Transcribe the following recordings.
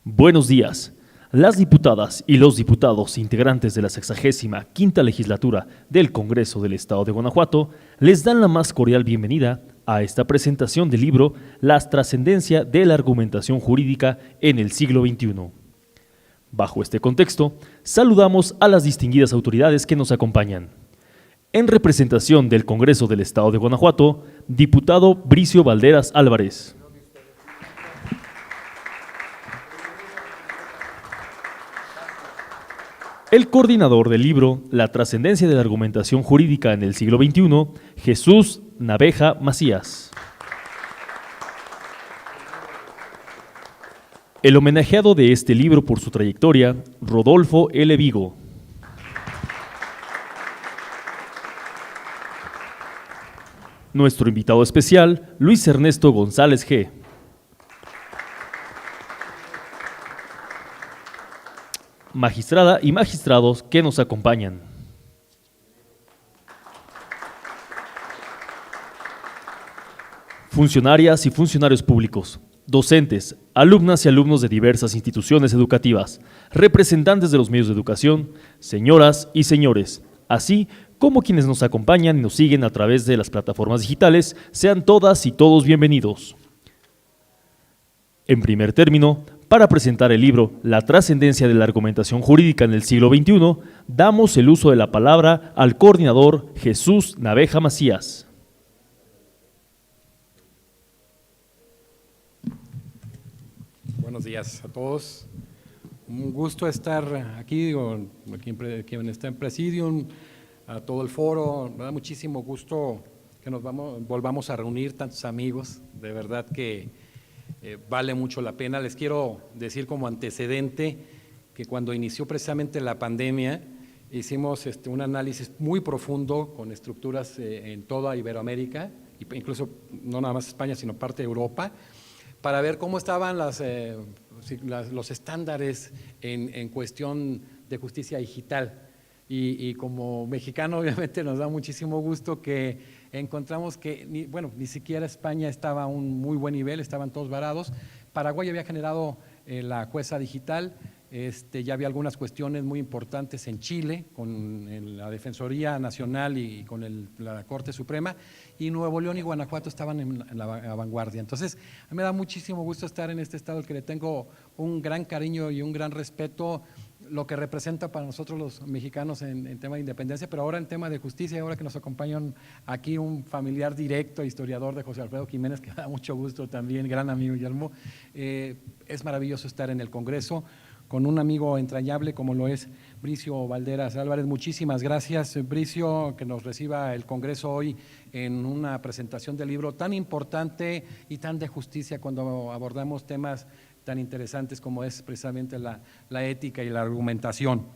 Buenos días. Las diputadas y los diputados integrantes de la 65ª legislatura del Congreso del Estado de Guanajuato les dan la más cordial bienvenida a esta presentación del libro La trascendencia de la argumentación jurídica en el siglo XXI. Bajo este contexto, saludamos a las distinguidas autoridades que nos acompañan. En representación del Congreso del Estado de Guanajuato, diputado Bricio Valderas Álvarez. El coordinador del libro La trascendencia de la argumentación jurídica en el siglo XXI, Jesús Naveja Macías. El homenajeado de este libro por su trayectoria, Rodolfo L. Vigo. Nuestro invitado especial, Luis Ernesto González G. Magistrada y magistrados que nos acompañan. Funcionarias y funcionarios públicos, docentes, alumnas y alumnos de diversas instituciones educativas, representantes de los medios de educación, señoras y señores, así como quienes nos acompañan y nos siguen a través de las plataformas digitales, sean todas y todos bienvenidos. En primer término, para presentar el libro La trascendencia de la argumentación jurídica en el siglo XXI, damos el uso de la palabra al coordinador Jesús Naveja Macías. Buenos días a todos. Un gusto estar aquí, quien está en Presidium, a todo el foro. Me da muchísimo gusto que volvamos a reunir tantos amigos. De verdad que vale mucho la pena. Les quiero decir como antecedente que cuando inició precisamente la pandemia hicimos un análisis muy profundo con estructuras en toda Iberoamérica, incluso no nada más España, sino parte de Europa, para ver cómo estaban los estándares en cuestión de justicia digital. Y como mexicano obviamente nos da muchísimo gusto que encontramos que ni siquiera España estaba a un muy buen nivel, estaban todos varados. Paraguay había generado la jueza digital, ya había algunas cuestiones muy importantes en Chile con la Defensoría Nacional y con la Corte Suprema, y Nuevo León y Guanajuato estaban en la vanguardia. Entonces, a mí me da muchísimo gusto estar en este estado al que le tengo un gran cariño y un gran respeto, lo que representa para nosotros los mexicanos en tema de independencia, pero ahora en tema de justicia, ahora que nos acompañan aquí un familiar directo, historiador de José Alfredo Jiménez, que me da mucho gusto también, gran amigo Guillermo. Es maravilloso estar en el Congreso con un amigo entrañable como lo es Bricio Valderas Álvarez. Muchísimas gracias, Bricio, que nos reciba el Congreso hoy en una presentación del libro tan importante y tan de justicia cuando abordamos temas tan interesantes como es precisamente la ética y la argumentación.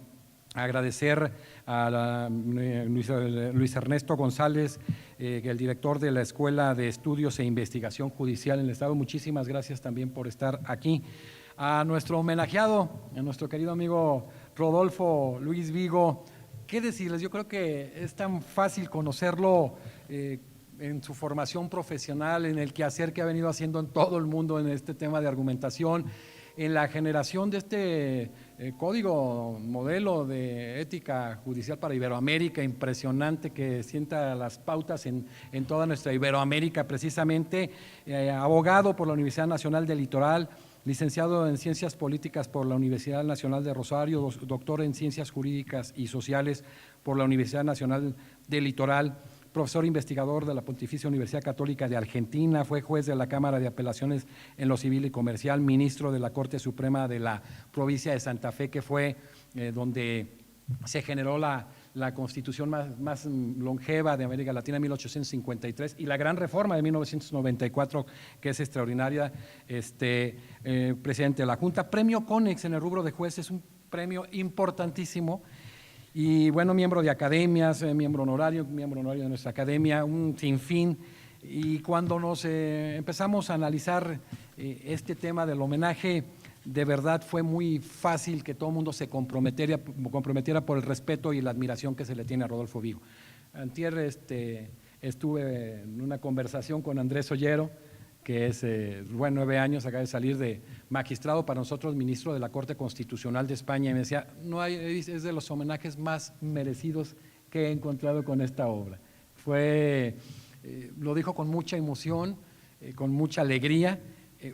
Agradecer a Luis Ernesto González, el director de la Escuela de Estudios e Investigación Judicial en el Estado. Muchísimas gracias también por estar aquí. A nuestro homenajeado, a nuestro querido amigo Rodolfo Luis Vigo, ¿qué decirles? Yo creo que es tan fácil conocerlo en su formación profesional, en el quehacer que ha venido haciendo en todo el mundo en este tema de argumentación, en la generación de este código modelo de ética judicial para Iberoamérica, impresionante, que sienta las pautas en toda nuestra Iberoamérica precisamente, abogado por la Universidad Nacional del Litoral, licenciado en Ciencias Políticas por la Universidad Nacional de Rosario, doctor en Ciencias Jurídicas y Sociales por la Universidad Nacional del Litoral, profesor investigador de la Pontificia Universidad Católica de Argentina, fue juez de la Cámara de Apelaciones en lo Civil y Comercial, ministro de la Corte Suprema de la provincia de Santa Fe, que fue donde se generó la constitución más longeva de América Latina en 1853 y la gran reforma de 1994, que es extraordinaria, presidente de la Junta. Premio CONEX en el rubro de jueces, un premio importantísimo. Y bueno, miembro de academias, miembro honorario de nuestra academia, un sinfín. Y cuando nos empezamos a analizar este tema del homenaje, de verdad fue muy fácil que todo el mundo se comprometiera por el respeto y la admiración que se le tiene a Rodolfo Vigo. Antier estuve en una conversación con Andrés Ollero, que es, bueno, 9 años, acaba de salir de magistrado, para nosotros ministro de la Corte Constitucional de España, y me decía, no hay, es de los homenajes más merecidos que he encontrado con esta obra. Lo dijo con mucha emoción, con mucha alegría,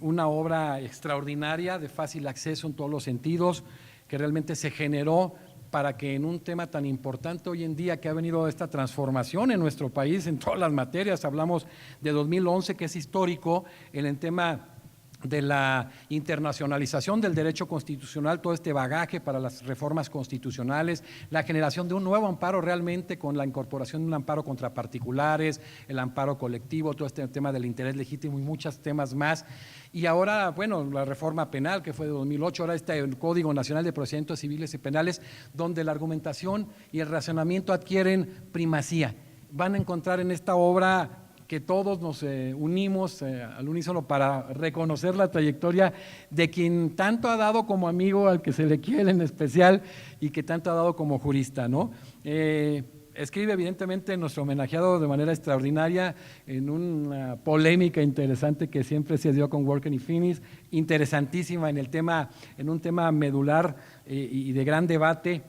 una obra extraordinaria, de fácil acceso en todos los sentidos, que realmente se generó para que en un tema tan importante hoy en día, que ha venido esta transformación en nuestro país en todas las materias, hablamos de 2011, que es histórico en el tema de la internacionalización del derecho constitucional, todo este bagaje para las reformas constitucionales, la generación de un nuevo amparo realmente con la incorporación de un amparo contra particulares, el amparo colectivo, todo este tema del interés legítimo y muchos temas más. Y ahora, bueno, la reforma penal que fue de 2008, ahora está el Código Nacional de Procedimientos Civiles y Penales, donde la argumentación y el razonamiento adquieren primacía. Van a encontrar en esta obra que todos nos unimos al unísono para reconocer la trayectoria de quien tanto ha dado como amigo, al que se le quiere en especial, y que tanto ha dado como jurista, ¿no? Escribe evidentemente nuestro homenajeado de manera extraordinaria en una polémica interesante que siempre se dio con Working y Finish, interesantísima en un tema medular y de gran debate,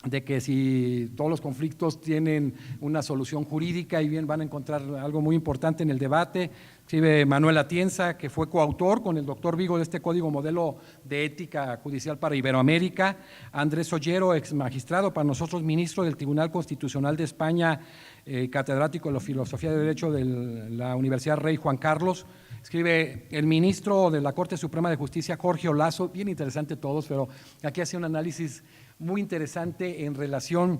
de que si todos los conflictos tienen una solución jurídica, y bien van a encontrar algo muy importante en el debate. Escribe Manuel Atienza, que fue coautor con el doctor Vigo de este Código Modelo de Ética Judicial para Iberoamérica. Andrés Ollero, ex magistrado, para nosotros ministro del Tribunal Constitucional de España, catedrático de la Filosofía de Derecho de la Universidad Rey Juan Carlos. Escribe el ministro de la Corte Suprema de Justicia, Jorge Olazo, bien interesante todos, pero aquí hace un análisis muy interesante en relación,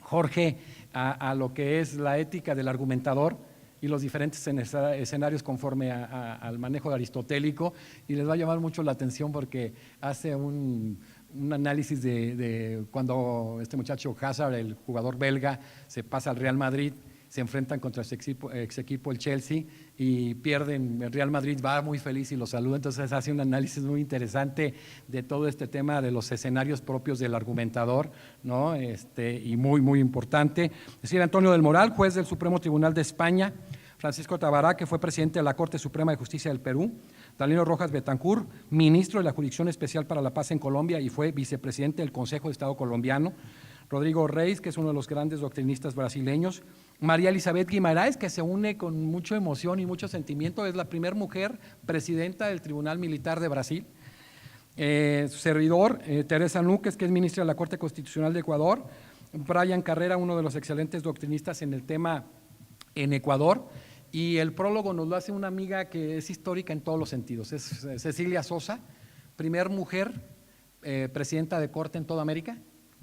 Jorge, a lo que es la ética del argumentador y los diferentes escenarios conforme al manejo aristotélico, y les va a llamar mucho la atención porque hace un análisis de cuando este muchacho Hazard, el jugador belga, se pasa al Real Madrid, se enfrentan contra su ex equipo, el Chelsea, y pierden. El Real Madrid va muy feliz y lo saluda. Entonces hace un análisis muy interesante de todo este tema de los escenarios propios del argumentador, ¿no? Y muy, muy importante. Es decir, Antonio del Moral, juez del Supremo Tribunal de España; Francisco Tabará, que fue presidente de la Corte Suprema de Justicia del Perú; Danilo Rojas Betancourt, ministro de la Jurisdicción Especial para la Paz en Colombia y fue vicepresidente del Consejo de Estado colombiano; Rodrigo Reis, que es uno de los grandes doctrinistas brasileños; María Elizabeth Guimaraes, que se une con mucha emoción y mucho sentimiento, es la primera mujer presidenta del Tribunal Militar de Brasil; su servidor, Teresa Núquez, que es ministra de la Corte Constitucional de Ecuador; Brian Carrera, uno de los excelentes doctrinistas en el tema en Ecuador; y el prólogo nos lo hace una amiga que es histórica en todos los sentidos, es Cecilia Sosa, primer mujer presidenta de Corte en toda América,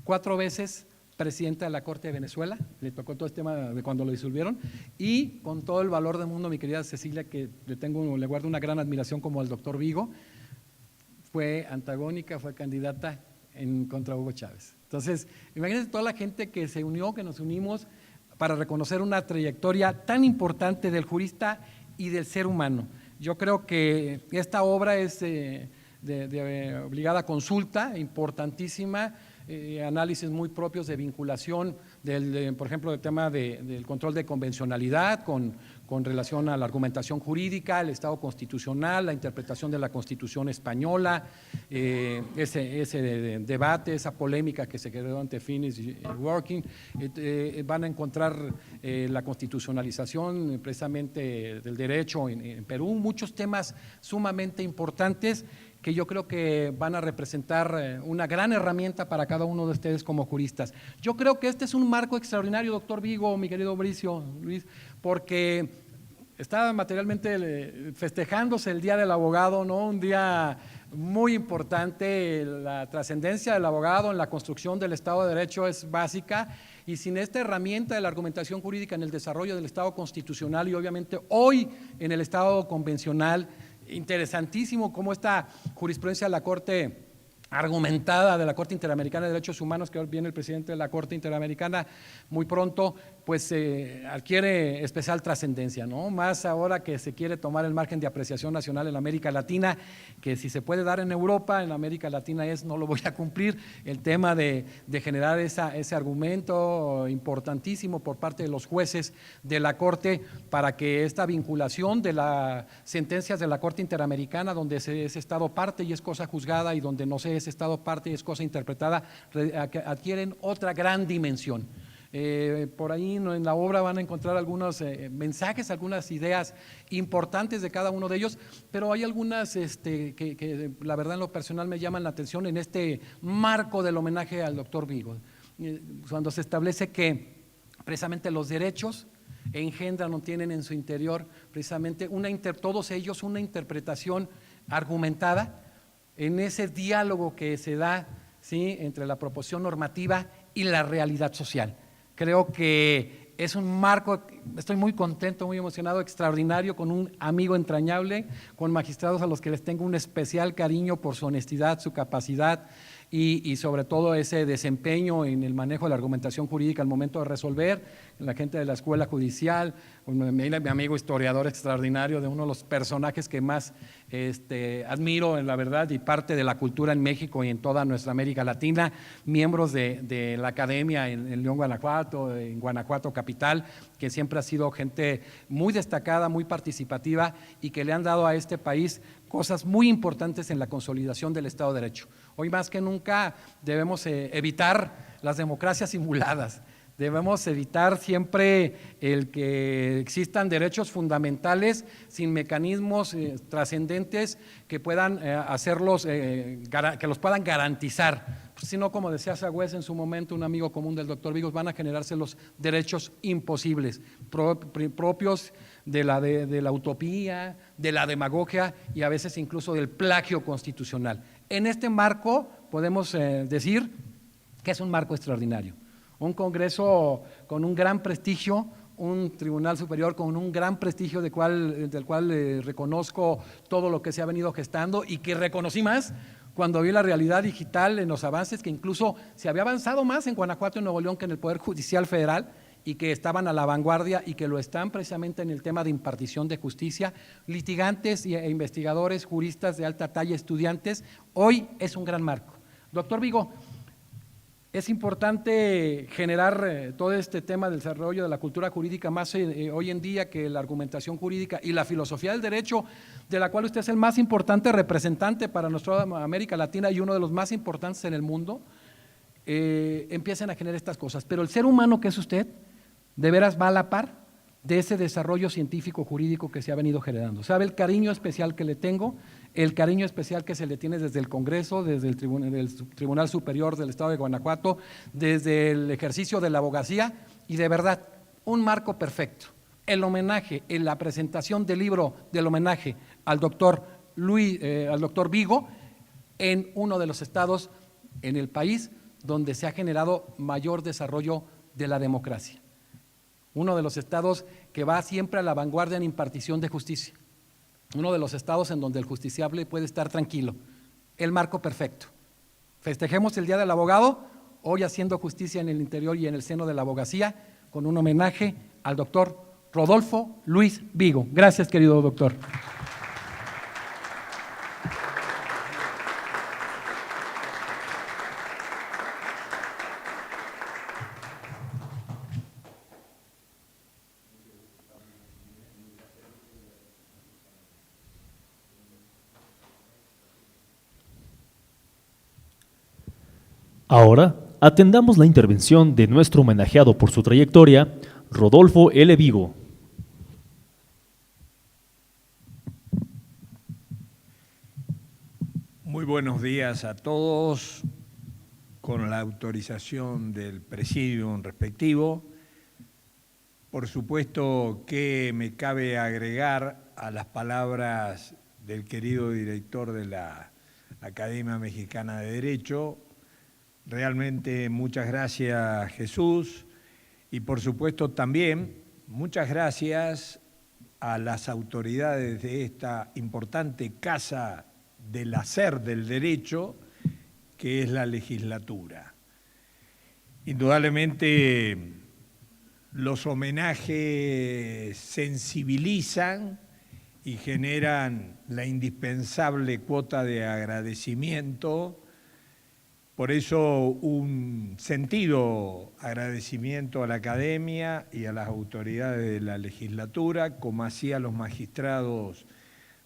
4 veces presidenta de la Corte de Venezuela, le tocó todo este tema de cuando lo disolvieron, y con todo el valor del mundo, mi querida Cecilia, que le guardo una gran admiración, como al doctor Vigo, fue antagónica, fue candidata contra Hugo Chávez. Entonces, imagínense toda la gente que se unió, que nos unimos para reconocer una trayectoria tan importante del jurista y del ser humano. Yo creo que esta obra es de obligada consulta, importantísima, análisis muy propios de vinculación, por ejemplo, del tema del control de convencionalidad con relación a la argumentación jurídica, el Estado constitucional, la interpretación de la Constitución española, ese debate, esa polémica que se quedó ante Finish y Working. Van a encontrar la constitucionalización precisamente del derecho en Perú, muchos temas sumamente importantes que yo creo que van a representar una gran herramienta para cada uno de ustedes como juristas. Yo creo que este es un marco extraordinario, doctor Vigo, mi querido Bricio, Luis, porque está materialmente festejándose el Día del Abogado, ¿no? Un día muy importante. La trascendencia del abogado en la construcción del Estado de Derecho es básica, y sin esta herramienta de la argumentación jurídica en el desarrollo del Estado constitucional y obviamente hoy en el Estado convencional, interesantísimo cómo esta jurisprudencia de la Corte argumentada de la Corte Interamericana de Derechos Humanos, que ahora viene el presidente de la Corte Interamericana muy pronto, pues adquiere especial trascendencia, ¿no? Más ahora que se quiere tomar el margen de apreciación nacional en América Latina, que si se puede dar en Europa, en América Latina no lo voy a cumplir, el tema de generar ese argumento importantísimo por parte de los jueces de la Corte para que esta vinculación de las sentencias de la Corte Interamericana, donde es Estado parte y es cosa juzgada, y donde no se es Estado parte y es cosa interpretada, adquieren otra gran dimensión. Por ahí en la obra van a encontrar algunos mensajes, algunas ideas importantes de cada uno de ellos, pero hay algunas que la verdad en lo personal me llaman la atención en este marco del homenaje al doctor Vigo, cuando se establece que precisamente los derechos engendran o tienen en su interior precisamente todos ellos una interpretación argumentada en ese diálogo que se da, ¿sí?, entre la proposición normativa y la realidad social. Creo que es un marco, estoy muy contento, muy emocionado, extraordinario, con un amigo entrañable, con magistrados a los que les tengo un especial cariño por su honestidad, su capacidad y sobre todo ese desempeño en el manejo de la argumentación jurídica al momento de resolver, la gente de la escuela judicial, mi amigo historiador extraordinario, de uno de los personajes que más admiro en la verdad y parte de la cultura en México y en toda nuestra América Latina, miembros de la academia en León, Guanajuato, en Guanajuato capital, que siempre ha sido gente muy destacada, muy participativa y que le han dado a este país cosas muy importantes en la consolidación del Estado de Derecho. Hoy más que nunca debemos evitar las democracias simuladas, debemos evitar siempre el que existan derechos fundamentales sin mecanismos trascendentes que puedan hacerlos, que los puedan garantizar. Pues, si no, como decía Sagüez en su momento, un amigo común del doctor Vigos, van a generarse los derechos imposibles, propios de la utopía, de la demagogia y a veces incluso del plagio constitucional. En este marco podemos decir que es un marco extraordinario, un Congreso con un gran prestigio, un Tribunal Superior con un gran prestigio del cual reconozco todo lo que se ha venido gestando y que reconocí más cuando vi la realidad digital en los avances, que incluso se había avanzado más en Guanajuato y Nuevo León que en el Poder Judicial Federal, y que estaban a la vanguardia y que lo están precisamente en el tema de impartición de justicia, litigantes e investigadores, juristas de alta talla, estudiantes. Hoy es un gran marco. Doctor Vigo, es importante generar todo este tema del desarrollo de la cultura jurídica más hoy en día, que la argumentación jurídica y la filosofía del derecho, de la cual usted es el más importante representante para nuestra América Latina y uno de los más importantes en el mundo, empiecen a generar estas cosas. Pero el ser humano que es usted, de veras va a la par de ese desarrollo científico jurídico que se ha venido generando. ¿Sabe el cariño especial que le tengo? El cariño especial que se le tiene desde el Congreso, desde el Tribunal Superior del Estado de Guanajuato, desde el ejercicio de la abogacía, y de verdad, un marco perfecto. El homenaje, en la presentación del libro del homenaje al doctor Vigo, en uno de los estados en el país donde se ha generado mayor desarrollo de la democracia. Uno de los estados que va siempre a la vanguardia en impartición de justicia. Uno de los estados en donde el justiciable puede estar tranquilo. El marco perfecto. Festejemos el Día del Abogado, hoy haciendo justicia en el interior y en el seno de la abogacía, con un homenaje al doctor Rodolfo Luis Vigo. Gracias, querido doctor. Ahora, atendamos la intervención de nuestro homenajeado por su trayectoria, Rodolfo L. Vigo. Muy buenos días a todos. Con la autorización del presidium respectivo, por supuesto que me cabe agregar a las palabras del querido director de la Academia Mexicana de Derecho. Realmente muchas gracias, Jesús, y por supuesto también muchas gracias a las autoridades de esta importante casa del hacer del derecho, que es la legislatura. Indudablemente Los homenajes sensibilizan y generan la indispensable cuota de agradecimiento. Por eso un sentido agradecimiento a la academia y a las autoridades de la legislatura, como así a los magistrados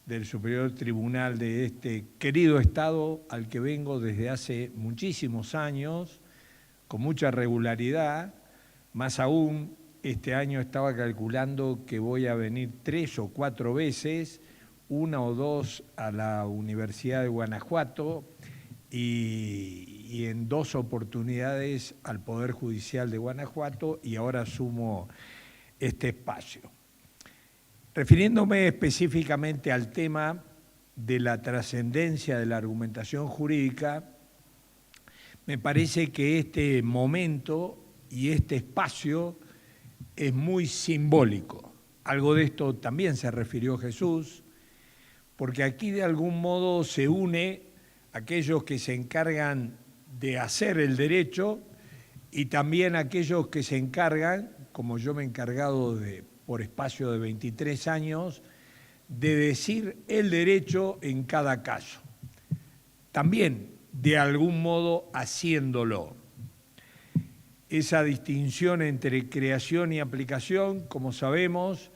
del Superior Tribunal de este querido Estado al que vengo desde hace muchísimos años, con mucha regularidad. Más aún, este año estaba calculando que voy a venir 3 o 4 veces, 1 o 2 a la Universidad de Guanajuato y en 2 oportunidades al Poder Judicial de Guanajuato, y ahora asumo este espacio. Refiriéndome específicamente al tema de la trascendencia de la argumentación jurídica, me parece que este momento y este espacio es muy simbólico. Algo de esto también se refirió Jesús, porque aquí de algún modo se une aquellos que se encargan de hacer el derecho y también aquellos que se encargan, como yo me he encargado por espacio de 23 años, de decir el derecho en cada caso. También, de algún modo, haciéndolo. Esa distinción entre creación y aplicación, como sabemos,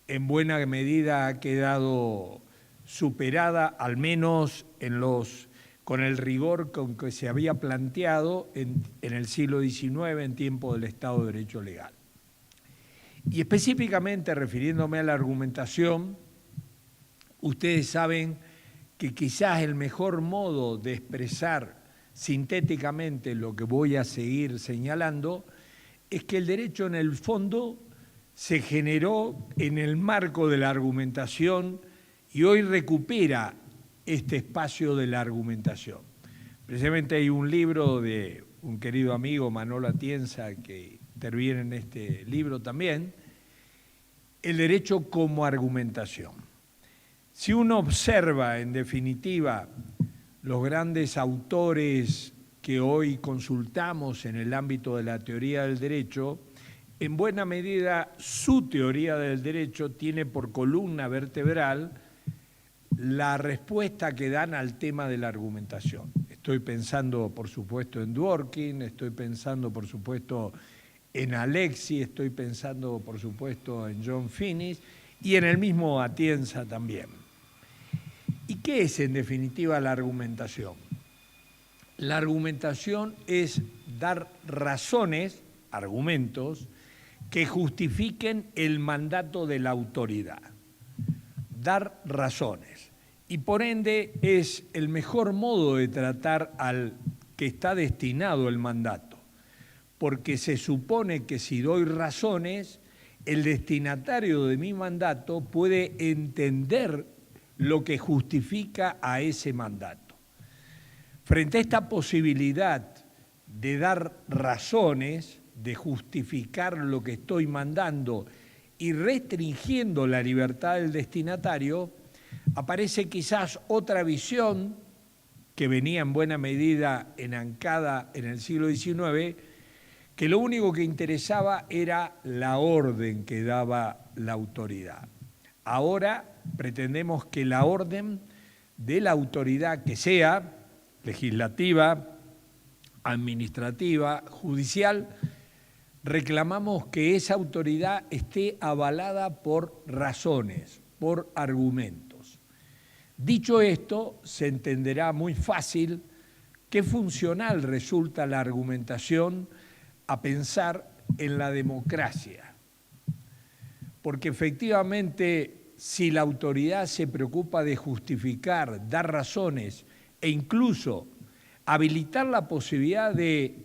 en buena medida ha quedado superada, al menos con el rigor con que se había planteado en el siglo XIX, en tiempo del Estado de Derecho Legal. Y específicamente refiriéndome a la argumentación, ustedes saben que quizás el mejor modo de expresar sintéticamente lo que voy a seguir señalando es que el derecho en el fondo se generó en el marco de la argumentación y hoy recupera este espacio de la argumentación. Precisamente hay un libro de un querido amigo, Manolo Atienza, que interviene en este libro también, el derecho como argumentación. Si uno observa, en definitiva, los grandes autores que hoy consultamos en el ámbito de la teoría del derecho, en buena medida su teoría del derecho tiene por columna vertebral la respuesta que dan al tema de la argumentación. Estoy pensando, por supuesto, en Dworkin, estoy pensando, por supuesto, en Alexis, estoy pensando, por supuesto, en John Finnis y en el mismo Atienza también. ¿Y qué es, en definitiva, la argumentación? La argumentación es dar razones, argumentos, que justifiquen el mandato de la autoridad. Dar razones. Y por ende es el mejor modo de tratar al que está destinado el mandato. Porque se supone que si doy razones, el destinatario de mi mandato puede entender lo que justifica a ese mandato. Frente a esta posibilidad de dar razones, de justificar lo que estoy mandando y restringiendo la libertad del destinatario, aparece quizás otra visión que venía en buena medida enancada en el siglo XIX, que lo único que interesaba era la orden que daba la autoridad. Ahora pretendemos que la orden de la autoridad que sea, legislativa, administrativa, judicial, reclamamos que esa autoridad esté avalada por razones, por argumentos. Dicho esto, se entenderá muy fácil qué funcional resulta la argumentación a pensar en la democracia. Porque efectivamente, si la autoridad se preocupa de justificar, dar razones e incluso habilitar la posibilidad de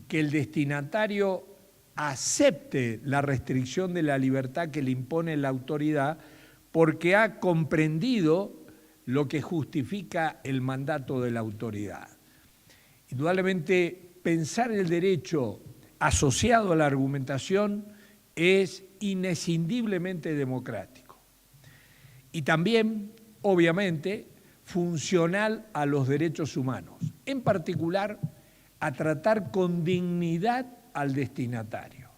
que el destinatario acepte la restricción de la libertad que le impone la autoridad porque ha comprendido lo que justifica el mandato de la autoridad. Indudablemente, pensar el derecho asociado a la argumentación es inescindiblemente democrático. Y también, obviamente, funcional a los derechos humanos, en particular a tratar con dignidad al destinatario.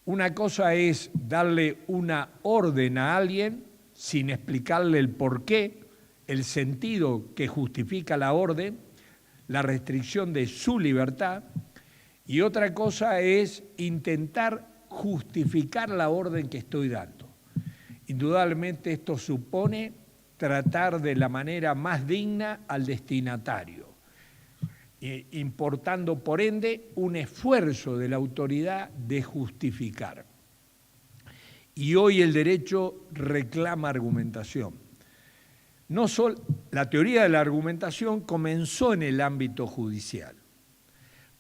Una cosa es darle una orden a alguien sin explicarle el porqué, el sentido que justifica la orden, la restricción de su libertad, y otra cosa es intentar justificar la orden que estoy dando. Indudablemente esto supone tratar de la manera más digna al destinatario, importando por ende un esfuerzo de la autoridad de justificar. Y hoy el derecho reclama argumentación. No solo, la teoría de la argumentación comenzó en el ámbito judicial,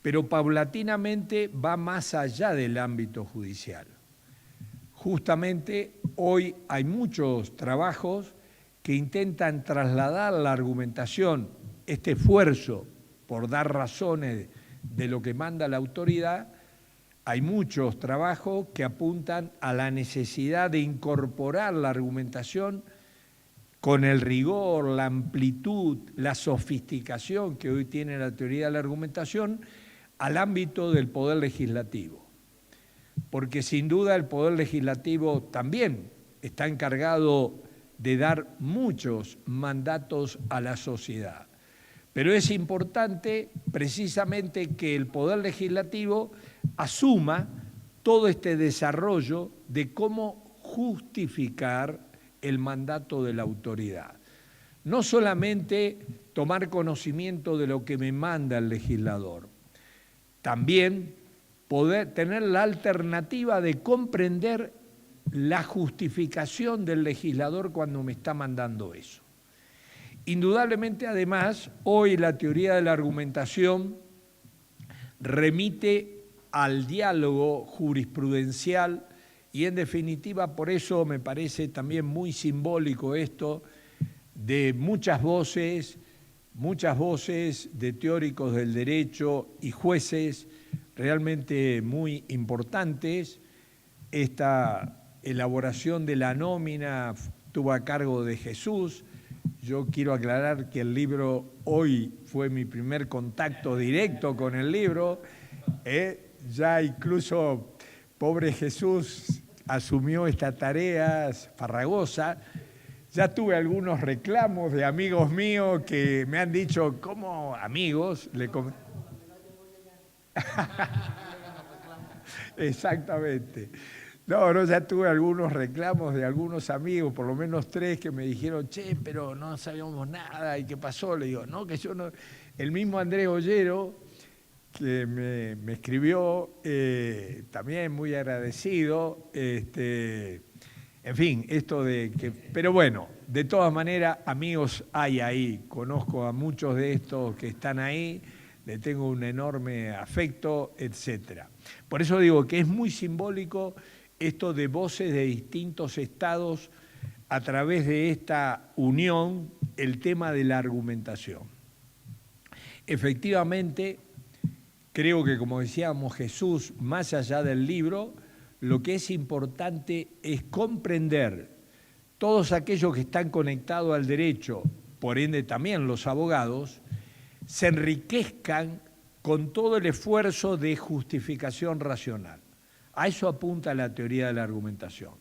pero paulatinamente va más allá del ámbito judicial. Justamente hoy hay muchos trabajos que intentan trasladar la argumentación, este esfuerzo por dar razones de lo que manda la autoridad. Hay muchos trabajos que apuntan a la necesidad de incorporar la argumentación con el rigor, la amplitud, la sofisticación que hoy tiene la teoría de la argumentación al ámbito del poder legislativo. Porque sin duda el poder legislativo también está encargado de dar muchos mandatos a la sociedad. Pero es importante precisamente que el poder legislativo asuma todo este desarrollo de cómo justificar el mandato de la autoridad. No solamente tomar conocimiento de lo que me manda el legislador, también poder tener la alternativa de comprender la justificación del legislador cuando me está mandando eso. Indudablemente, además, hoy la teoría de la argumentación remite al diálogo jurisprudencial y, en definitiva, por eso me parece también muy simbólico esto de muchas voces de teóricos del derecho y jueces realmente muy importantes. Esta elaboración de la nómina estuvo a cargo de Jesús. Yo quiero aclarar que el libro hoy fue mi primer contacto directo con el libro. Ya incluso, pobre Jesús, asumió esta tarea farragosa. Ya tuve algunos reclamos de amigos míos que me han dicho, ¿cómo amigos? Exactamente. No, ya tuve algunos reclamos de algunos amigos, por lo menos 3, que me dijeron, che, pero no sabíamos nada, ¿y qué pasó? Le digo, no, que yo no... El mismo Andrés Ollero, que me escribió, también muy agradecido, en fin, esto de que... Pero bueno, de todas maneras, amigos hay ahí, conozco a muchos de estos que están ahí, le tengo un enorme afecto, etcétera. Por eso digo que es muy simbólico esto de voces de distintos estados a través de esta unión, el tema de la argumentación. Efectivamente, creo que, como decíamos Jesús, más allá del libro, lo que es importante es comprender todos aquellos que están conectados al derecho, por ende también los abogados, se enriquezcan con todo el esfuerzo de justificación racional. A eso apunta la teoría de la argumentación.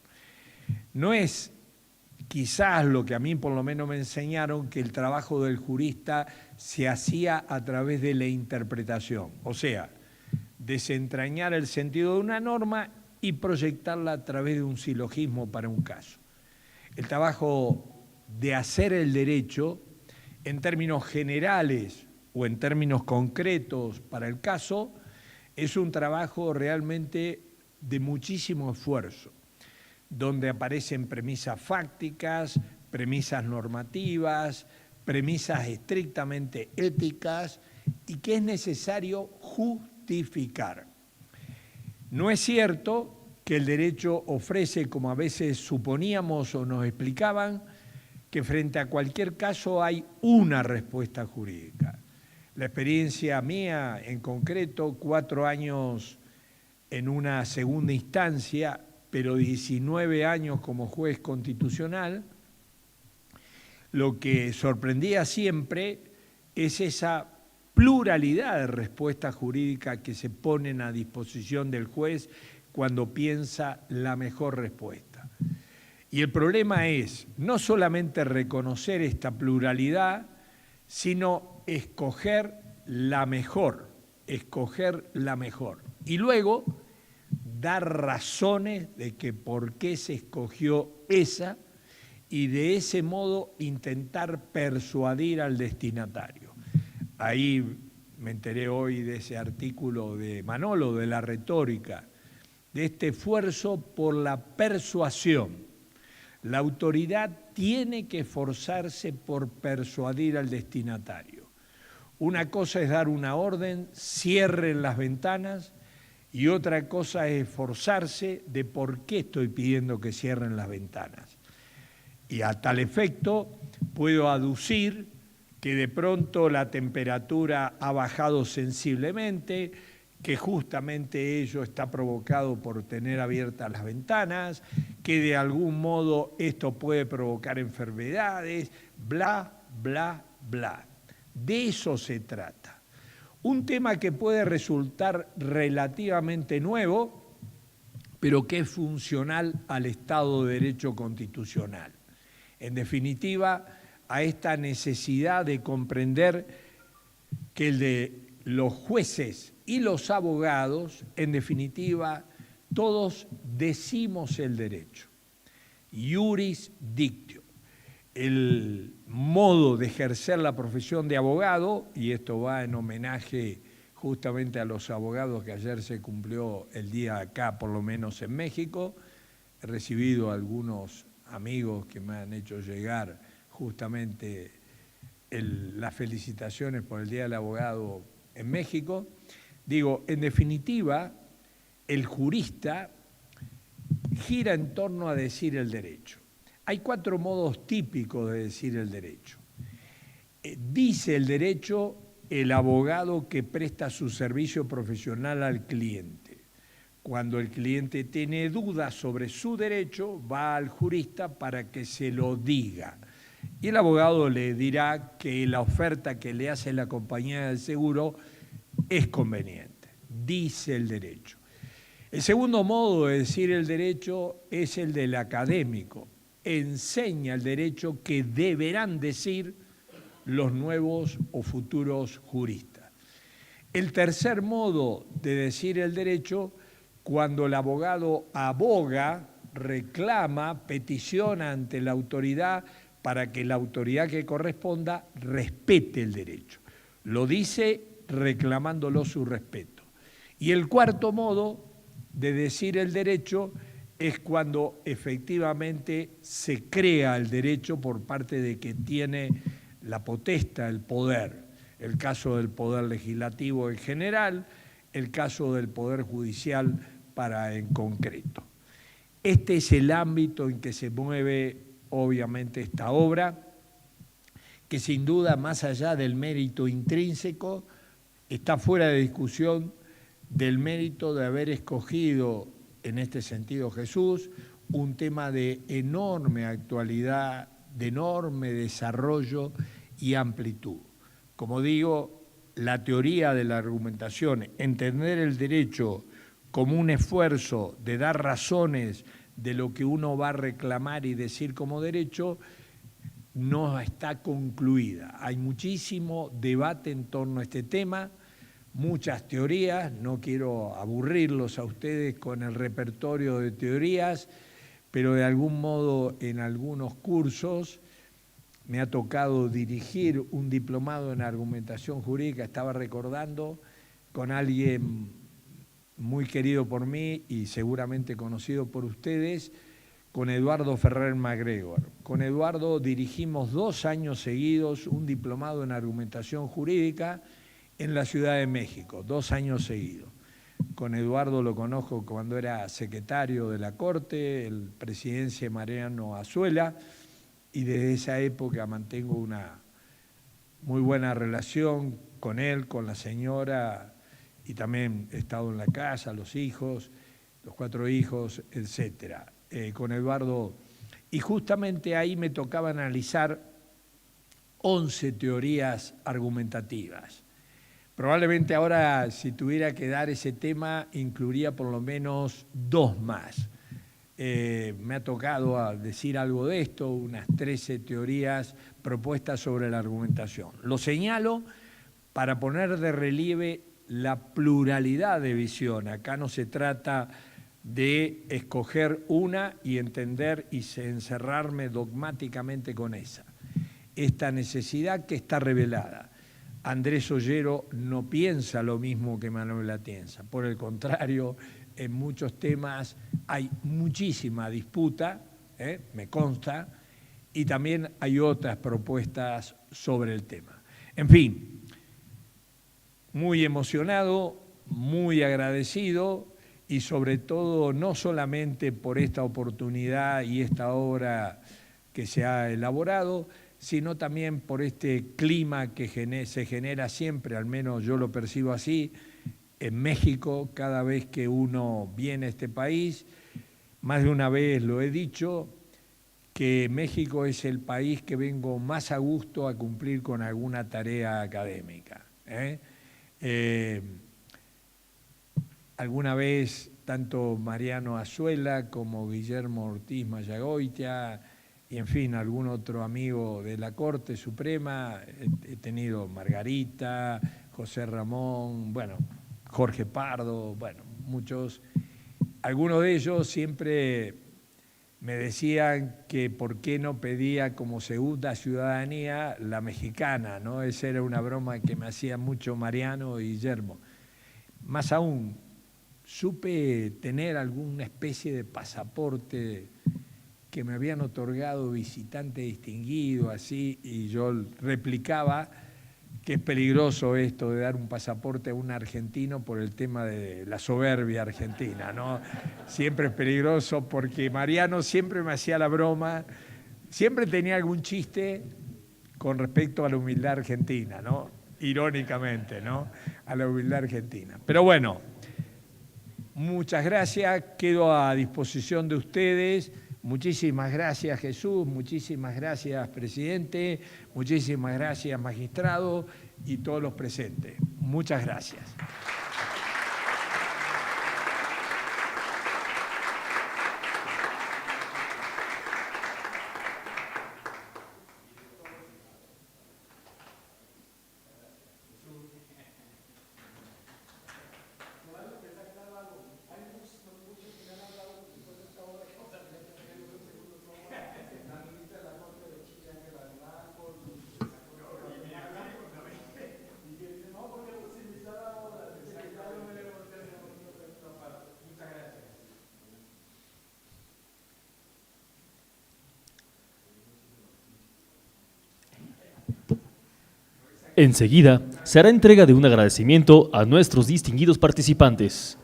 No es quizás lo que a mí por lo menos me enseñaron, que el trabajo del jurista se hacía a través de la interpretación, o sea, desentrañar el sentido de una norma y proyectarla a través de un silogismo para un caso. El trabajo de hacer el derecho en términos generales o en términos concretos para el caso es un trabajo realmente de muchísimo esfuerzo, donde aparecen premisas fácticas, premisas normativas, premisas estrictamente éticas y que es necesario justificar. No es cierto que el derecho ofrece, como a veces suponíamos o nos explicaban, que frente a cualquier caso hay una respuesta jurídica. La experiencia mía, en concreto, 4 años en una segunda instancia, pero 19 años como juez constitucional, lo que sorprendía siempre es esa pluralidad de respuestas jurídicas que se ponen a disposición del juez cuando piensa la mejor respuesta. Y el problema es no solamente reconocer esta pluralidad, sino escoger la mejor. Y luego dar razones de que por qué se escogió esa y de ese modo intentar persuadir al destinatario. Ahí me enteré hoy de ese artículo de Manolo, de la retórica, de este esfuerzo por la persuasión. La autoridad tiene que esforzarse por persuadir al destinatario. Una cosa es dar una orden, cierren las ventanas, y otra cosa es esforzarse de por qué estoy pidiendo que cierren las ventanas. Y a tal efecto puedo aducir que de pronto la temperatura ha bajado sensiblemente, que justamente ello está provocado por tener abiertas las ventanas, que de algún modo esto puede provocar enfermedades, bla, bla, bla. De eso se trata. Un tema que puede resultar relativamente nuevo, pero que es funcional al Estado de Derecho constitucional. En definitiva, a esta necesidad de comprender que el de los jueces y los abogados, en definitiva, todos decimos el derecho. Iuris dictio. El modo de ejercer la profesión de abogado, y esto va en homenaje justamente a los abogados que ayer se cumplió el día acá, por lo menos en México. He recibido algunos amigos que me han hecho llegar justamente las felicitaciones por el Día del Abogado en México. Digo, en definitiva, el jurista gira en torno a decir el derecho. Hay 4 modos típicos de decir el derecho. Dice el derecho el abogado que presta su servicio profesional al cliente. Cuando el cliente tiene dudas sobre su derecho, va al jurista para que se lo diga. Y el abogado le dirá que la oferta que le hace la compañía del seguro es conveniente. Dice el derecho. El segundo modo de decir el derecho es el del académico. Enseña el derecho que deberán decir los nuevos o futuros juristas. El tercer modo de decir el derecho, cuando el abogado aboga, reclama, peticiona ante la autoridad para que la autoridad que corresponda respete el derecho. Lo dice reclamándolo su respeto. Y el cuarto modo de decir el derecho es cuando efectivamente se crea el derecho por parte de quien tiene la potestad, el poder. El caso del poder legislativo en general, el caso del poder judicial en concreto. Este es el ámbito en que se mueve obviamente esta obra, que sin duda, más allá del mérito intrínseco, está fuera de discusión del mérito de haber escogido en este sentido Jesús, un tema de enorme actualidad, de enorme desarrollo y amplitud. Como digo, la teoría de la argumentación, entender el derecho como un esfuerzo de dar razones de lo que uno va a reclamar y decir como derecho, no está concluida. Hay muchísimo debate en torno a este tema, muchas teorías, no quiero aburrirlos a ustedes con el repertorio de teorías, pero de algún modo en algunos cursos me ha tocado dirigir un diplomado en argumentación jurídica, estaba recordando con alguien muy querido por mí y seguramente conocido por ustedes, con Eduardo Ferrer MacGregor. Con Eduardo dirigimos 2 años seguidos un diplomado en argumentación jurídica en la Ciudad de México, 2 años seguidos. Con Eduardo lo conozco cuando era secretario de la Corte, el presidencia Mariano Azuela, y desde esa época mantengo una muy buena relación con él, con la señora, y también he estado en la casa, los hijos, los 4 hijos, etcétera. Con Eduardo, y justamente ahí me tocaba analizar 11 teorías argumentativas. Probablemente ahora, si tuviera que dar ese tema, incluiría por lo menos 2 más. Me ha tocado decir algo de esto, unas 13 teorías propuestas sobre la argumentación. Lo señalo para poner de relieve la pluralidad de visión. Acá no se trata de escoger una y entender y encerrarme dogmáticamente con esa. Esta necesidad que está revelada. Andrés Ollero no piensa lo mismo que Manuel Atienza. Por el contrario, en muchos temas hay muchísima disputa, me consta, y también hay otras propuestas sobre el tema. En fin, muy emocionado, muy agradecido y sobre todo no solamente por esta oportunidad y esta obra que se ha elaborado, sino también por este clima que se genera siempre, al menos yo lo percibo así, en México, cada vez que uno viene a este país. Más de una vez lo he dicho, que México es el país que vengo más a gusto a cumplir con alguna tarea académica. Alguna vez tanto Mariano Azuela como Guillermo Ortiz Mayagoitia y en fin, algún otro amigo de la Corte Suprema, he tenido Margarita, José Ramón, bueno, Jorge Pardo, bueno, muchos. Algunos de ellos siempre me decían que por qué no pedía como segunda ciudadanía la mexicana, ¿no? Esa era una broma que me hacía mucho Mariano y Guillermo. Más aún, supe tener alguna especie de pasaporte que me habían otorgado visitante distinguido, así, y yo replicaba que es peligroso esto de dar un pasaporte a un argentino por el tema de la soberbia argentina, ¿no? Siempre es peligroso porque Mariano siempre me hacía la broma, siempre tenía algún chiste con respecto a la humildad argentina, ¿no? Irónicamente, ¿no? A la humildad argentina. Pero bueno, muchas gracias, quedo a disposición de ustedes. Muchísimas gracias, Jesús, muchísimas gracias, presidente, muchísimas gracias, magistrado y todos los presentes. Muchas gracias. Enseguida, se hará entrega de un agradecimiento a nuestros distinguidos participantes.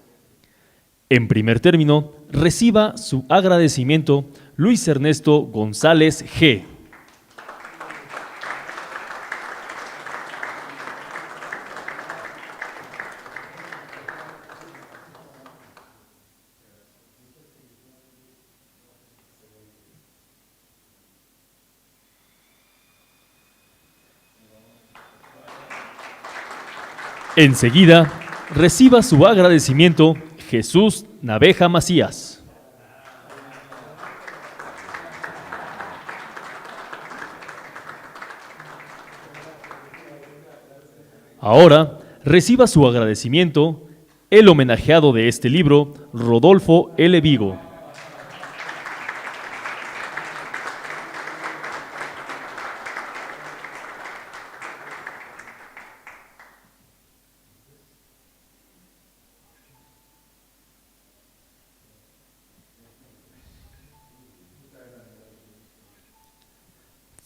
En primer término, reciba su agradecimiento Luis Ernesto González G. Enseguida, reciba su agradecimiento Jesús Naveja Macías. Ahora, reciba su agradecimiento el homenajeado de este libro, Rodolfo L. Vigo.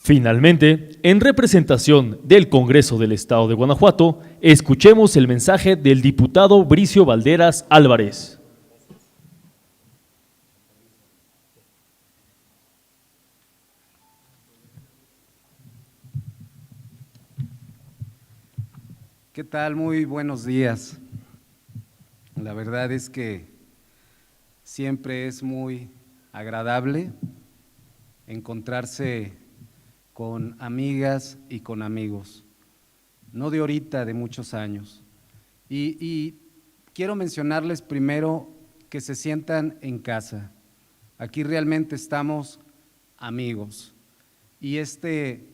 Finalmente, en representación del Congreso del Estado de Guanajuato, escuchemos el mensaje del diputado Bricio Valderas Álvarez. ¿Qué tal? Muy buenos días. La verdad es que siempre es muy agradable encontrarse con amigas y con amigos. no de ahorita, de muchos años. Y quiero mencionarles primero que se sientan en casa. Aquí realmente estamos amigos. Y este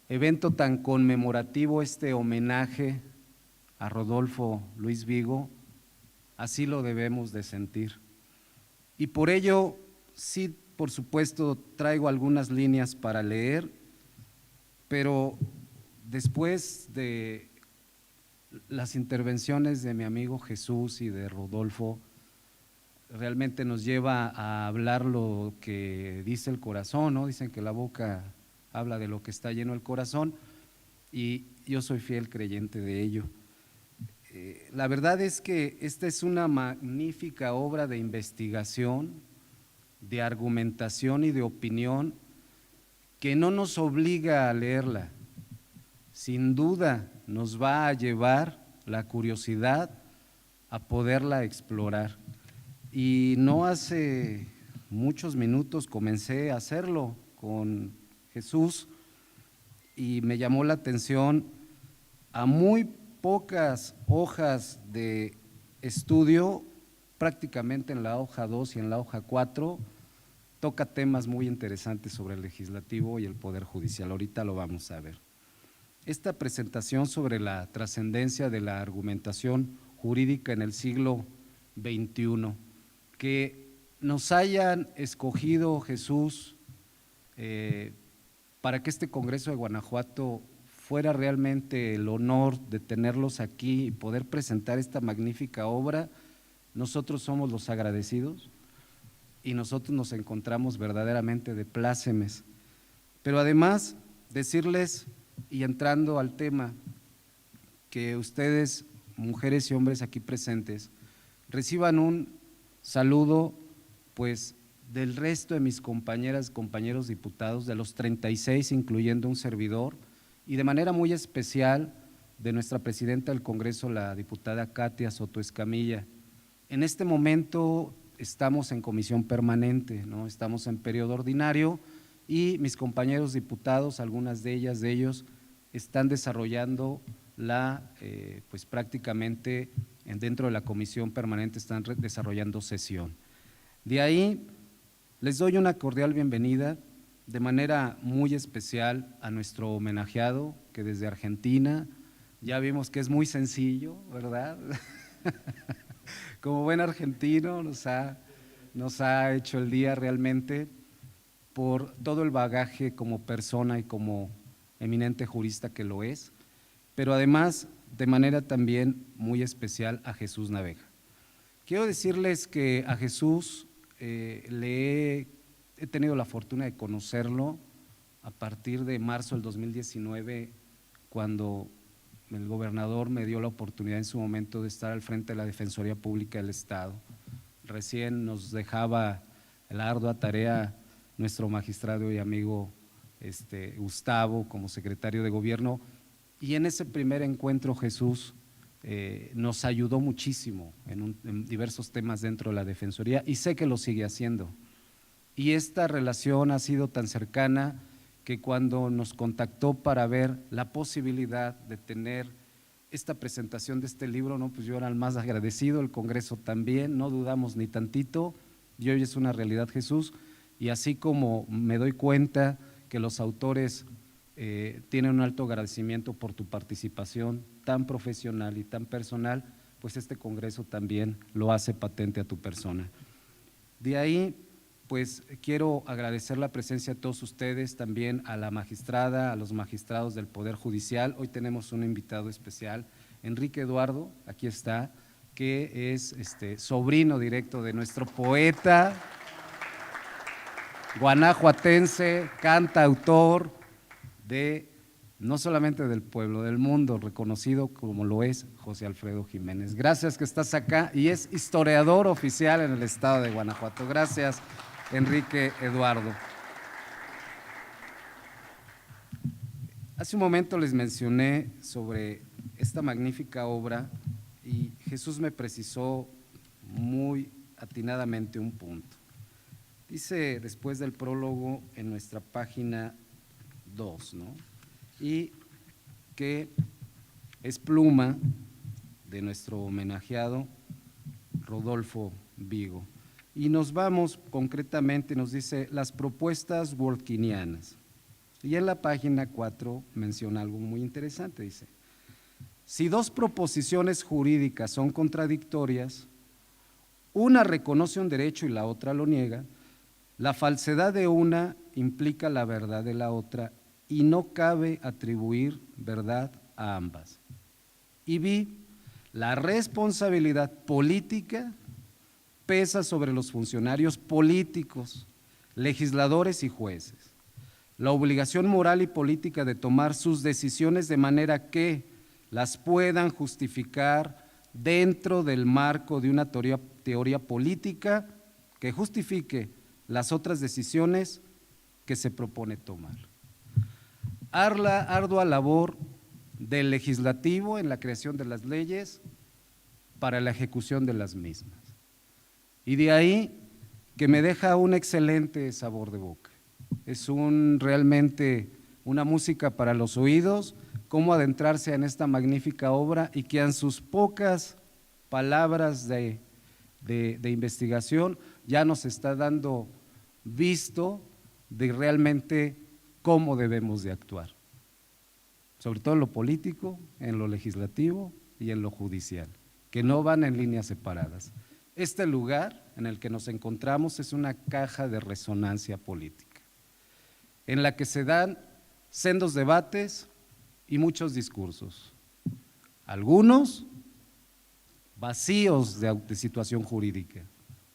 evento tan conmemorativo, este homenaje a Rodolfo Luis Vigo, así lo debemos de sentir. Y por ello, sí, por supuesto, traigo algunas líneas para leer, pero después de las intervenciones de mi amigo Jesús y de Rodolfo, realmente nos lleva a hablar lo que dice el corazón, ¿no? Dicen que la boca habla de lo que está lleno el corazón, y yo soy fiel creyente de ello. La verdad es que esta es una magnífica obra de investigación, de argumentación y de opinión que no nos obliga a leerla. Sin duda nos va a llevar la curiosidad a poderla explorar. Y no hace muchos minutos comencé a hacerlo con Jesús y me llamó la atención a muy pocas hojas de estudio, prácticamente en la hoja 2 y en la hoja 4, toca temas muy interesantes sobre el legislativo y el poder judicial. Ahorita lo vamos a ver. Esta presentación sobre la trascendencia de la argumentación jurídica en el siglo XXI, que nos hayan escogido, Jesús, para que este Congreso de Guanajuato fuera realmente el honor de tenerlos aquí y poder presentar esta magnífica obra, nosotros somos los agradecidos y nosotros nos encontramos verdaderamente de plácemes. Pero además, decirles, y entrando al tema, que ustedes, mujeres y hombres aquí presentes, reciban un saludo pues del resto de mis compañeras, compañeros diputados, de los 36, incluyendo un servidor, y de manera muy especial de nuestra presidenta del Congreso, la diputada Katia Soto Escamilla. En este momento estamos en comisión permanente, ¿no? Estamos en periodo ordinario y mis compañeros diputados, algunas de ellas, de ellos, están desarrollando pues prácticamente dentro de la comisión permanente están desarrollando sesión. De ahí les doy una cordial bienvenida de manera muy especial a nuestro homenajeado que desde Argentina, ya vimos que es muy sencillo, ¿verdad? Como buen argentino nos ha hecho el día realmente por todo el bagaje como persona y como eminente jurista que lo es, pero además de manera también muy especial a Jesús Navega. Quiero decirles que a Jesús he tenido la fortuna de conocerlo a partir de marzo del 2019, cuando el gobernador me dio la oportunidad en su momento de estar al frente de la Defensoría Pública del Estado. Recién nos dejaba la ardua tarea nuestro magistrado y amigo Gustavo como secretario de Gobierno, y en ese primer encuentro Jesús nos ayudó muchísimo en diversos temas dentro de la Defensoría y sé que lo sigue haciendo. Y esta relación ha sido tan cercana que cuando nos contactó para ver la posibilidad de tener esta presentación de este libro, no, pues yo era el más agradecido, el Congreso también, no dudamos ni tantito, y hoy es una realidad, Jesús, y así como me doy cuenta que los autores tienen un alto agradecimiento por tu participación tan profesional y tan personal, pues este Congreso también lo hace patente a tu persona. De ahí, pues quiero agradecer la presencia de todos ustedes, también a la magistrada, a los magistrados del Poder Judicial. Hoy tenemos un invitado especial, Enrique Eduardo, aquí está, que es sobrino directo de nuestro poeta guanajuatense, cantautor no solamente del pueblo, del mundo, reconocido como lo es José Alfredo Jiménez. Gracias que estás acá y es historiador oficial en el estado de Guanajuato. Gracias, Enrique Eduardo. Hace un momento les mencioné sobre esta magnífica obra y Jesús me precisó muy atinadamente un punto. Dice después del prólogo en nuestra página 2, ¿no? Y que es pluma de nuestro homenajeado Rodolfo Vigo. Y nos vamos concretamente, nos dice, las propuestas worldkinianas. Y en la página 4 menciona algo muy interesante, dice, si dos proposiciones jurídicas son contradictorias, una reconoce un derecho y la otra lo niega, la falsedad de una implica la verdad de la otra y no cabe atribuir verdad a ambas. Y vi, la responsabilidad política pesa sobre los funcionarios políticos, legisladores y jueces. La obligación moral y política de tomar sus decisiones de manera que las puedan justificar dentro del marco de una teoría política que justifique las otras decisiones que se propone tomar. Ardua labor del legislativo en la creación de las leyes para la ejecución de las mismas. Y de ahí que me deja un excelente sabor de boca. Es realmente una música para los oídos, cómo adentrarse en esta magnífica obra y que en sus pocas palabras de investigación ya nos está dando visto de realmente cómo debemos de actuar, sobre todo en lo político, en lo legislativo y en lo judicial, que no van en líneas separadas. Este lugar en el que nos encontramos es una caja de resonancia política, en la que se dan sendos debates y muchos discursos, algunos vacíos de situación jurídica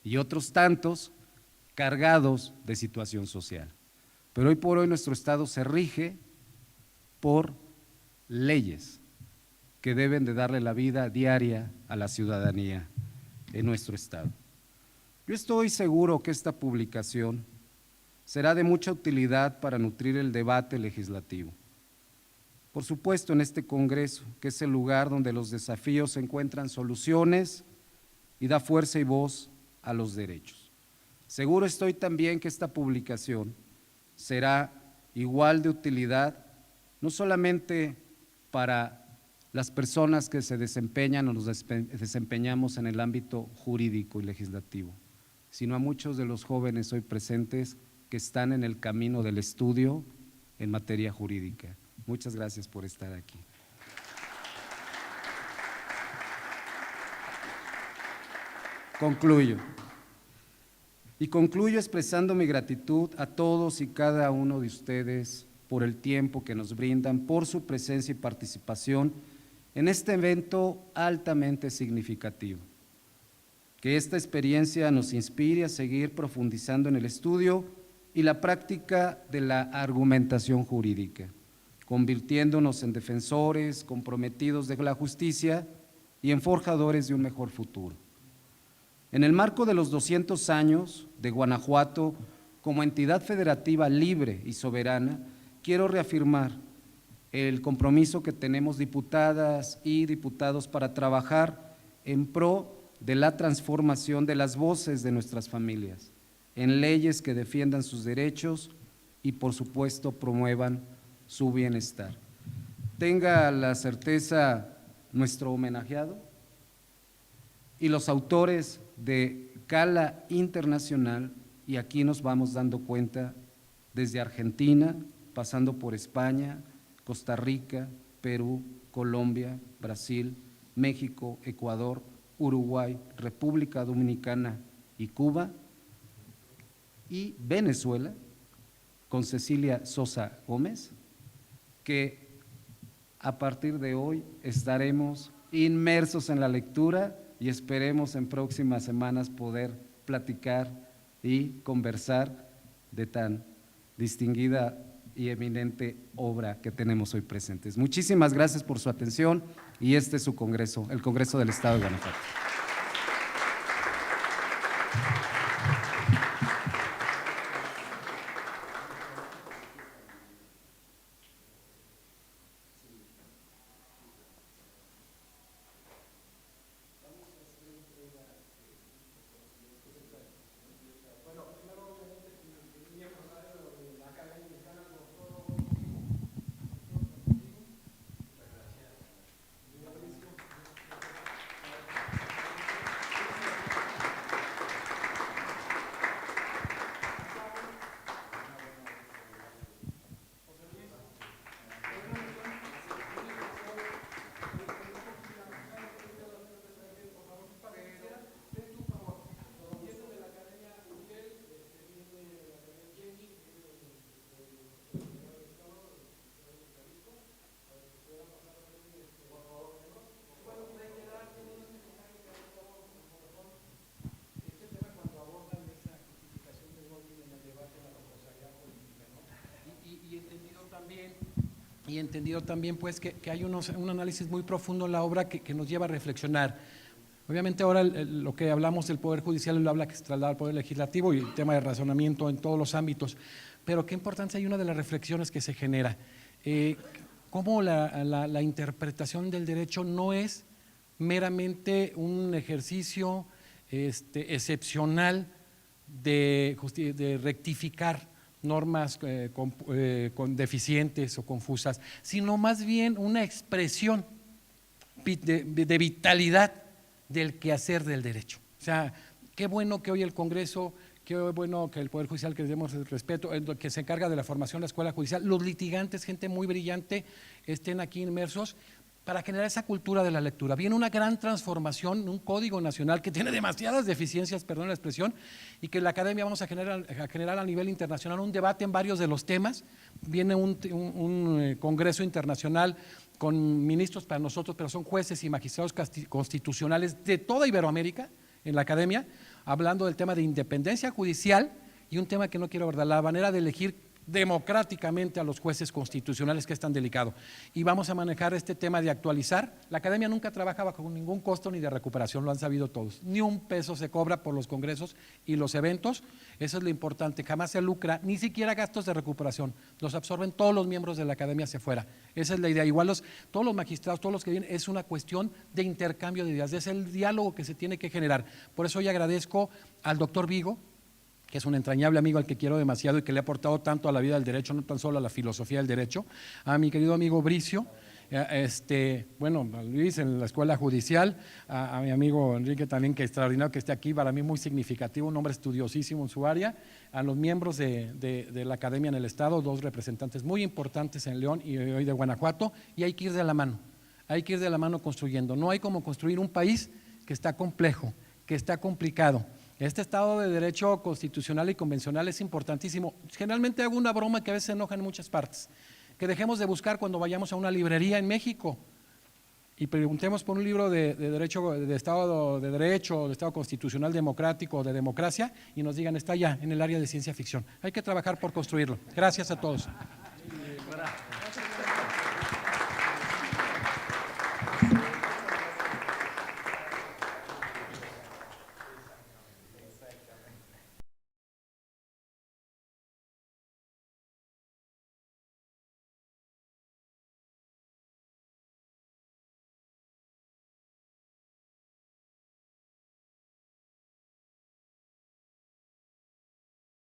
y otros tantos cargados de situación social. Pero hoy por hoy nuestro Estado se rige por leyes que deben de darle la vida diaria a la ciudadanía en nuestro Estado. Yo estoy seguro que esta publicación será de mucha utilidad para nutrir el debate legislativo. Por supuesto, en este Congreso, que es el lugar donde los desafíos encuentran soluciones y da fuerza y voz a los derechos. Seguro estoy también que esta publicación será igual de utilidad, no solamente para las personas que se desempeñan o nos desempeñamos en el ámbito jurídico y legislativo, sino a muchos de los jóvenes hoy presentes que están en el camino del estudio en materia jurídica. Muchas gracias por estar aquí. Concluyo. Y concluyo expresando mi gratitud a todos y cada uno de ustedes por el tiempo que nos brindan, por su presencia y participación en este evento altamente significativo. Que esta experiencia nos inspire a seguir profundizando en el estudio y la práctica de la argumentación jurídica, convirtiéndonos en defensores comprometidos de la justicia y en forjadores de un mejor futuro. En el marco de los 200 años de Guanajuato como entidad federativa libre y soberana, quiero reafirmar el compromiso que tenemos diputadas y diputados para trabajar en pro de la transformación de las voces de nuestras familias, en leyes que defiendan sus derechos y por supuesto promuevan su bienestar. Tenga la certeza nuestro homenajeado y los autores de cala internacional, y aquí nos vamos dando cuenta desde Argentina, pasando por España, Costa Rica, Perú, Colombia, Brasil, México, Ecuador, Uruguay, República Dominicana y Cuba, y Venezuela, con Cecilia Sosa Gómez, que a partir de hoy estaremos inmersos en la lectura y esperemos en próximas semanas poder platicar y conversar de tan distinguida y eminente obra que tenemos hoy presentes. Muchísimas gracias por su atención y este es su congreso, el Congreso del Estado de Guanajuato. y entendido también pues que hay un análisis muy profundo en la obra que nos lleva a reflexionar. Obviamente ahora lo que hablamos del Poder Judicial lo habla que se traslada al Poder Legislativo y el tema de razonamiento en todos los ámbitos, pero qué importancia hay una de las reflexiones que se genera, cómo la interpretación del derecho no es meramente un ejercicio excepcional de rectificar normas con deficientes o confusas, sino más bien una expresión de vitalidad del quehacer del derecho. O sea, qué bueno que hoy el Congreso, qué bueno que el Poder Judicial, que le demos el respeto, que se encarga de la formación de la Escuela Judicial, los litigantes, gente muy brillante, estén aquí inmersos para generar esa cultura de la lectura. Viene una gran transformación, un código nacional que tiene demasiadas deficiencias, perdón la expresión, y que la academia vamos a generar a nivel internacional un debate en varios de los temas. Viene un congreso internacional con ministros para nosotros, pero son jueces y magistrados constitucionales de toda Iberoamérica en la academia, hablando del tema de independencia judicial y un tema que no quiero abordar, la manera de elegir democráticamente a los jueces constitucionales, que es tan delicado. Y vamos a manejar este tema de actualizar. La academia nunca trabaja bajo ningún costo ni de recuperación, lo han sabido todos. Ni un peso se cobra por los congresos y los eventos, eso es lo importante, jamás se lucra, ni siquiera gastos de recuperación, los absorben todos los miembros de la academia hacia afuera. Esa es la idea. Igual todos los magistrados, todos los que vienen, es una cuestión de intercambio de ideas, es el diálogo que se tiene que generar. Por eso hoy agradezco al doctor Vigo, que es un entrañable amigo al que quiero demasiado y que le ha aportado tanto a la vida del derecho, no tan solo a la filosofía del derecho, a mi querido amigo Bricio, bueno, a Luis en la Escuela Judicial, a mi amigo Enrique también, que es extraordinario que esté aquí, para mí muy significativo, un hombre estudiosísimo en su área, a los miembros de la academia en el estado, dos representantes muy importantes en León y hoy de Guanajuato, y hay que ir de la mano, hay que ir de la mano construyendo. No hay como construir un país que está complejo, que está complicado. Este Estado de Derecho constitucional y convencional es importantísimo. Generalmente hago una broma que a veces se enoja en muchas partes, que dejemos de buscar cuando vayamos a una librería en México y preguntemos por un libro de derecho, de Estado de Derecho, de Estado constitucional democrático, de democracia, y nos digan está allá en el área de ciencia ficción. Hay que trabajar por construirlo. Gracias a todos.